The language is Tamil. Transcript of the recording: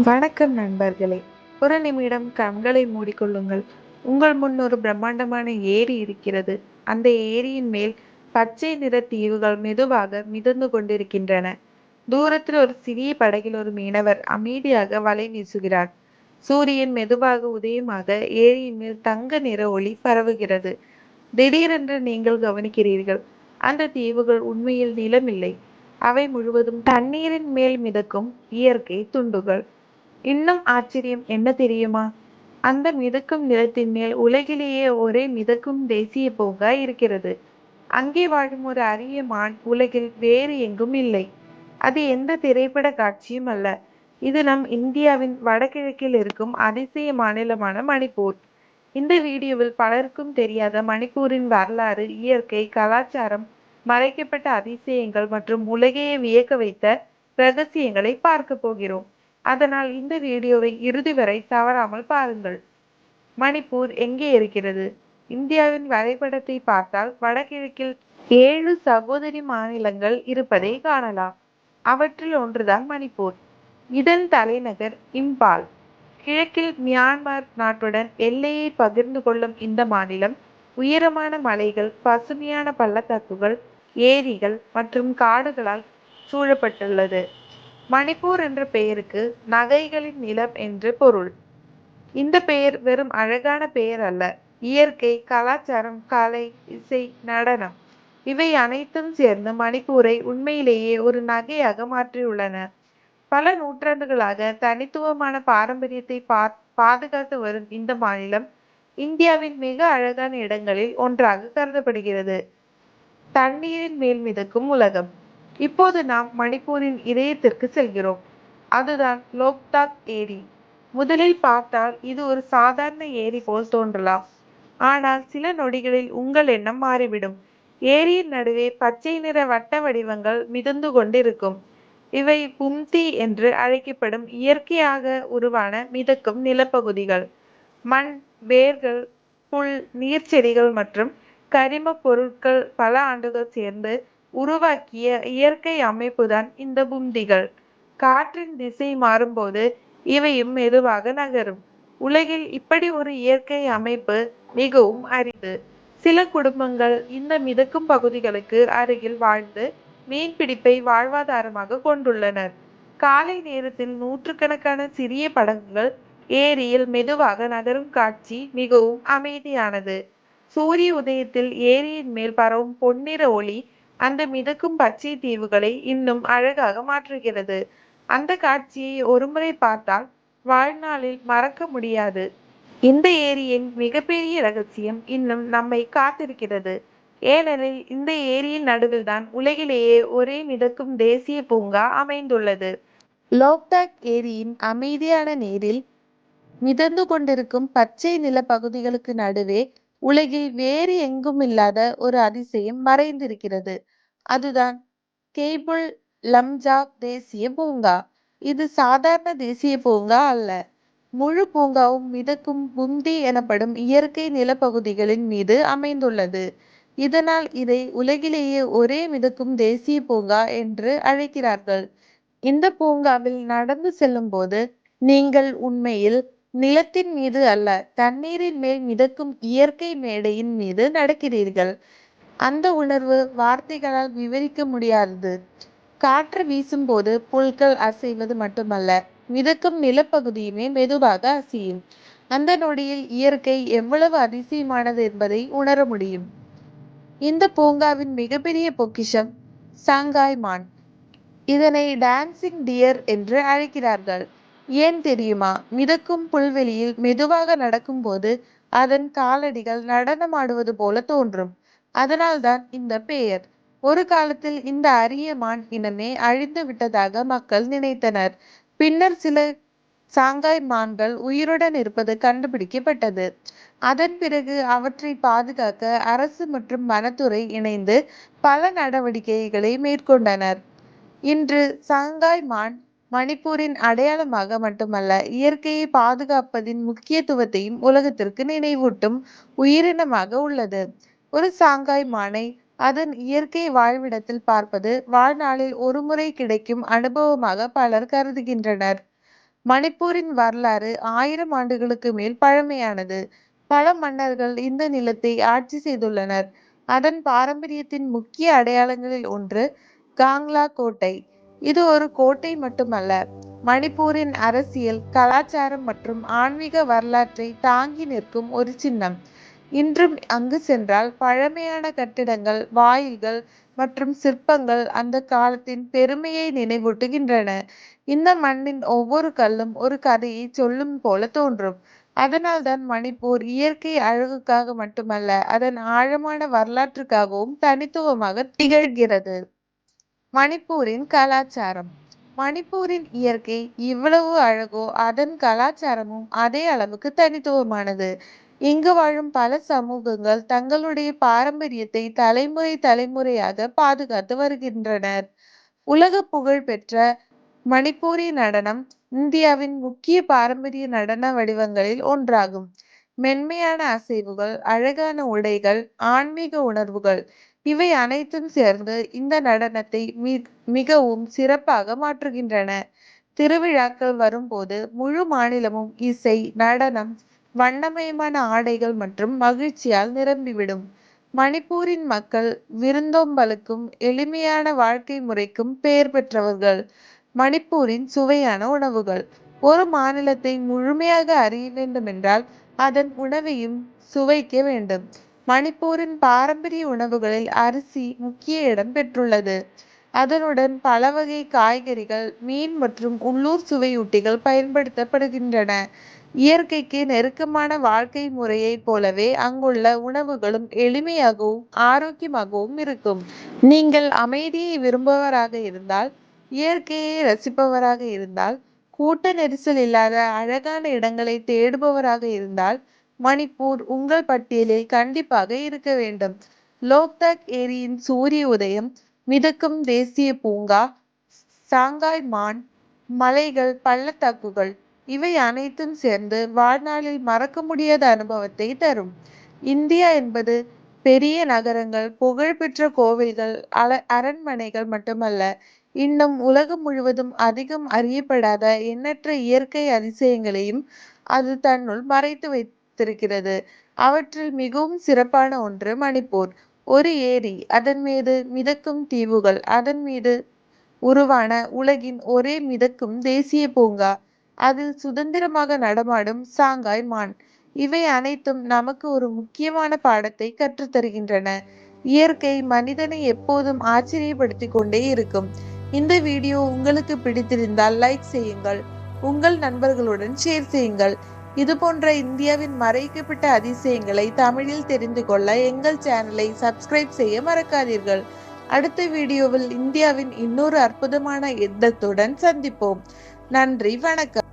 வணக்கம் நண்பர்களே! ஒரு நிமிடம் கண்களை மூடிக்கொள்ளுங்கள். உங்கள் முன் ஒரு பிரம்மாண்டமான ஏரி இருக்கிறது. அந்த ஏரியின் மேல் பச்சை நிற தீவுகள் மெதுவாக மிதந்து கொண்டிருக்கின்றன. தூரத்தில் ஒரு சிறிய படகில் ஒரு மீனவர் அமைதியாக வலை வீசுகிறார். சூரியன் மெதுவாக உதயமாக ஏரியின் மேல் தங்க நிற ஒளி பரவுகிறது. திடீரென்று நீங்கள் கவனிக்கிறீர்கள், அந்த தீவுகள் உண்மையில் நிலமில்லை. அவை முழுவதும் தண்ணீரின் மேல் மிதக்கும் இயற்கை துண்டுகள். இன்னும் ஆச்சரியம் என்ன தெரியுமா? அந்த மிதக்கும் நிலத்தின் மேல் உலகிலேயே ஒரே மிதக்கும் தேசிய பூங்கா இருக்கிறது. அங்கே வாழும் ஒரு அரிய மான் உலகில் வேறு எங்கும் இல்லை. அது எந்த திரைப்பட காட்சியும் அல்ல. இது நம் இந்தியாவின் வடகிழக்கில் இருக்கும் அதிசய மாநிலமான மணிப்பூர். இந்த வீடியோவில் பலருக்கும் தெரியாத மணிப்பூரின் வரலாறு, இயற்கை, கலாச்சாரம், மறைக்கப்பட்ட அதிசயங்கள் மற்றும் உலகையே வியக்க வைத்த ரகசியங்களை பார்க்க போகிறோம். அதனால் இந்த வீடியோவை இறுதி வரை தவறாமல் பாருங்கள். மணிப்பூர் எங்கே இருக்கிறது? இந்தியாவின் வரைபடத்தை பார்த்தால் வடகிழக்கில் 7 சகோதரி மாநிலங்கள் இருப்பதை காணலாம். அவற்றில் ஒன்றுதான் மணிப்பூர். இதன் தலைநகர் இம்பால். கிழக்கில் மியான்மர் நாட்டுடன் எல்லையை பகிர்ந்து கொள்ளும் இந்த மாநிலம் உயரமான மலைகள், பசுமையான பள்ளத்தாக்குகள், ஏரிகள் மற்றும் காடுகளால் சூழப்பட்டுள்ளது. மணிப்பூர் என்ற பெயருக்கு நகைகளின் நிலம் என்று பொருள். இந்த பெயர் வெறும் அழகான பெயர் அல்ல. இயற்கை, கலாச்சாரம், கலை, இசை, நடனம் இவை அனைத்தும் சேர்ந்து மணிப்பூரை உண்மையிலேயே ஒரு நகையாக மாற்றியுள்ளன. பல நூற்றாண்டுகளாக தனித்துவமான பாரம்பரியத்தை பாதுகாத்து வரும் இந்த மாநிலம் இந்தியாவின் மிக அழகான இடங்களில் ஒன்றாக கருதப்படுகிறது. தண்ணீரின் மேல் மிதக்கும் உலகம். இப்போது நாம் மணிப்பூரின் இதயத்திற்கு செல்கிறோம். அதுதான் லோக்தாக் ஏரி. முதலில் பார்த்தால் இது ஒரு சாதாரண ஏரி போல் தோன்றலாம். ஆனால் சில நொடிகளில் உங்கள் எண்ணம் மாறிவிடும். ஏரியின் நடுவே பச்சை நிற வட்ட வடிவங்கள் மிதந்து கொண்டிருக்கும். இவை பும்தி என்று அழைக்கப்படும் இயற்கையாக உருவான மிதக்கும் நிலப்பகுதிகள். மண், வேர்கள், புல், நீர்ச்செடிகள் மற்றும் கரிமப் பொருட்கள் பல ஆண்டுகள் சேர்ந்து உருவாக்கிய இயற்கை அமைப்புதான் இந்த பும்திகள். காற்றின் திசை மாறும்போது இவையும் மெதுவாக நகரும். உலகில் இப்படி ஒரு இயற்கை அமைப்பு மிகவும் அரிது. சில குடும்பங்கள் இந்த மிதக்கும் பகுதிகளுக்கு அருகில் வாழ்ந்து மீன்பிடிப்பை வாழ்வாதாரமாக கொண்டுள்ளனர். காலை நேரத்தில் நூற்றுக்கணக்கான சிறிய படகுகள் ஏரியில் மெதுவாக நகரும் காட்சி மிகவும் அமைதியானது. சூரிய உதயத்தில் ஏரியின் மேல் பரவும் பொன்னிற ஒளி அந்த மிதக்கும் பச்சை தீவுகளை இன்னும் அழகாக மாற்றுகிறது. அந்த காட்சியை ஒருமுறை பார்த்தால் வாழ்நாளில் மறக்க முடியாது. இந்த ஏரியின் மிகப்பெரிய ரகசியம் இன்னும் நம்மை காத்திருக்கிறது. ஏனெனில் இந்த ஏரியின் நடுவில்தான் உலகிலேயே ஒரே மிதக்கும் தேசிய பூங்கா அமைந்துள்ளது. லோக்தாக் ஏரியின் அமைதியான நீரில் மிதந்து கொண்டிருக்கும் பச்சை நிலப்பகுதிகளுக்கு நடுவே உலகில் வேறு எங்கும் இல்லாத ஒரு அதிசயம் மறைந்திருக்கிறது. அதுதான் கெய்புல் லம்ஜாவ் தேசிய பூங்கா. இது சாதாரண தேசிய பூங்கா அல்ல. முழு பூங்காவும் மிதக்கும் பும்தி எனப்படும் இயற்கை நிலப்பகுதிகளின் மீது அமைந்துள்ளது. இதனால் இதை உலகிலேயே ஒரே மிதக்கும் தேசிய பூங்கா என்று அழைக்கிறார்கள். இந்த பூங்காவில் நடந்து செல்லும்போது நீங்கள் உண்மையில் நிலத்தின் மீது அல்ல, தண்ணீரின் மேல் மிதக்கும் இயற்கை மேடையின் மீது நடக்கிறீர்கள். அந்த உணர்வு வார்த்தைகளால் விவரிக்க முடியாதது. காற்று வீசும்போது புல்கள் அசைவது மட்டுமல்ல, மிதக்கும் நிலப்பகுதியுமே மெதுவாக அசையும். அந்த நொடியில் இயற்கை எவ்வளவு அதிசயமானது என்பதை உணர முடியும். இந்த பூங்காவின் மிகப்பெரிய பொக்கிஷம் சாங்காய் மான். இதனை டான்சிங் டியர் என்று அழைக்கிறார்கள். ஏன் தெரியுமா? மிதக்கும் புல்வெளியில் மெதுவாக நடக்கும்போது அதன் காலடிகள் நடனமாடுவது போல தோன்றும். அதனால்தான் இந்த பெயர். ஒரு காலத்தில் இந்த அரிய மான் இனமே அழிந்து விட்டதாக மக்கள் நினைத்தனர். பின்னர் சில சாங்காய் மான்கள் உயிருடன் இருப்பது கண்டுபிடிக்கப்பட்டது. அதன் பிறகு அவற்றை பாதுகாக்க அரசு மற்றும் வனத்துறை இணைந்து பல நடவடிக்கைகளை மேற்கொண்டனர். இன்று சாங்காய் மான் மணிப்பூரின் அடையாளமாக மட்டுமல்ல, இயற்கையை பாதுகாப்பதின் முக்கியத்துவத்தையும் உலகத்திற்கு நினைவூட்டும் உயிரினமாக உள்ளது. ஒரு சாங்காய் மானை அதன் இயற்கை வாழ்விடத்தில் பார்ப்பது வாழ்நாளில் ஒருமுறை கிடைக்கும் அனுபவமாக பலர் கருதுகின்றனர். மணிப்பூரின் வரலாறு 1000 ஆண்டுகளுக்கு மேல் பழமையானது. பல மன்னர்கள் இந்த நிலத்தை ஆட்சி செய்துள்ளனர். அதன் பாரம்பரியத்தின் முக்கிய அடையாளங்களில் ஒன்று காங்லா கோட்டை. இது ஒரு கோட்டை மட்டுமல்ல, மணிப்பூரின் அரசியல், கலாச்சாரம் மற்றும் ஆன்மீக வரலாற்றை தாங்கி நிற்கும் ஒரு சின்னம். இன்றும் அங்கு சென்றால் பழமையான கட்டிடங்கள், வாயில்கள் மற்றும் சிற்பங்கள் அந்த காலத்தின் பெருமையை நினைவூட்டுகின்றன. இந்த மண்ணின் ஒவ்வொரு கல்லும் ஒரு கதையை சொல்லும் போல தோன்றும். அதனால்தான் மணிப்பூர் இயற்கை அழகுக்காக மட்டுமல்ல, அதன் ஆழமான வரலாற்றுக்காகவும் தனித்துவமாக திகழ்கிறது. மணிப்பூரின் கலாச்சாரம். மணிப்பூரின் இயற்கை இவ்வளவு அழகோ, அதன் கலாச்சாரமும் அதே அளவுக்கு தனித்துவமானது. இங்கு வாழும் பல சமூகங்கள் தங்களுடைய பாரம்பரியத்தை தலைமுறை தலைமுறையாக பாதுகாத்து வருகின்றனர். உலக புகழ் பெற்ற மணிப்பூரி நடனம் இந்தியாவின் முக்கிய பாரம்பரிய நடன வடிவங்களில் ஒன்றாகும். மென்மையான அசைவுகள், அழகான உடைகள், ஆன்மீக உணர்வுகள் இவை அனைத்தும் சேர்ந்து இந்த நடனத்தை மிகவும் சிறப்பாக மாற்றுகின்றன. திருவிழாக்கள் வரும்போது முழு மாநிலமும் இசை, நடனம், வண்ணமயமான ஆடைகள் மற்றும் மகிழ்ச்சியால் நிரம்பிவிடும். மணிப்பூரின் மக்கள் விருந்தோம்பலுக்கும் எளிமையான வாழ்க்கை முறைக்கும் பெயர் பெற்றவர்கள். மணிப்பூரின் சுவையான உணவுகள். ஒரு மாநிலத்தை முழுமையாக அறிய வேண்டுமென்றால் அதன் உணவையும் சுவைக்க வேண்டும். மணிப்பூரின் பாரம்பரிய உணவுகளில் அரிசி முக்கிய இடம் பெற்றுள்ளது. அதனுடன் பல வகை காய்கறிகள், மீன் மற்றும் உள்ளூர் சுவையூட்டிகள் பயன்படுத்தப்படுகின்றன. இயற்கைக்கு நெருக்கமான வாழ்க்கை முறையைப் போலவே அங்குள்ள உணவுகளும் எளிமையாகவும் ஆரோக்கியமாகவும் இருக்கும். நீங்கள் அமைதியை விரும்புபவராக இருந்தால், இயற்கையை ரசிப்பவராக இருந்தால், கூட்ட நெரிசல் இல்லாத அழகான இடங்களை தேடுபவராக இருந்தால், மணிப்பூர் உங்கள் பட்டியலில் கண்டிப்பாக இருக்க வேண்டும். லோக்தாக் ஏரியின் சூரிய உதயம், மிதக்கும் தேசிய பூங்கா, சாங்காய் மான் மலைகள், பள்ளத்தாக்குகள் இவை அனைத்தும் சேர்ந்து வாழ்நாளில் மறக்க முடியாத அனுபவத்தை தரும். இந்தியா என்பது பெரிய நகரங்கள், புகழ்பெற்ற கோவில்கள், அரண்மனைகள் மட்டுமல்ல, இன்னும் உலகம் முழுவதும் அதிகம் அறியப்படாத எண்ணற்ற இயற்கை அதிசயங்களையும் அது தன்னுள் மறைத்து வைத்திருக்கிறது. அவற்றில் மிகவும் சிறப்பான ஒன்று மணிப்பூர். ஒரு ஏரி, அதன் மீது மிதக்கும் தீவுகள், அதன் மீது உருவான உலகின் ஒரே மிதக்கும் தேசிய பூங்கா, அதில் சுதந்திரமாக நடமாடும் சாங்காய் மான் இவை அனைத்தும் நமக்கு ஒரு முக்கியமான பாடத்தை கற்றுத்தருகின்றன. இயற்கை மனிதனை எப்போதும் ஆச்சரியப்படுத்திக் கொண்டே இருக்கும். இந்த வீடியோ உங்களுக்கு பிடித்திருந்தால் லைக் செய்யுங்கள், உங்கள் நண்பர்களுடன் ஷேர் செய்யுங்கள். இது போன்ற இந்தியாவின் மறைக்கப்பட்ட அதிசயங்களை தமிழில் தெரிந்து கொள்ள எங்கள் சேனலை சப்ஸ்கிரைப் செய்ய மறக்காதீர்கள். அடுத்த வீடியோவில் இந்தியாவின் இன்னொரு அற்புதமான இடத்துடன் சந்திப்போம். நன்றி, வணக்கம்.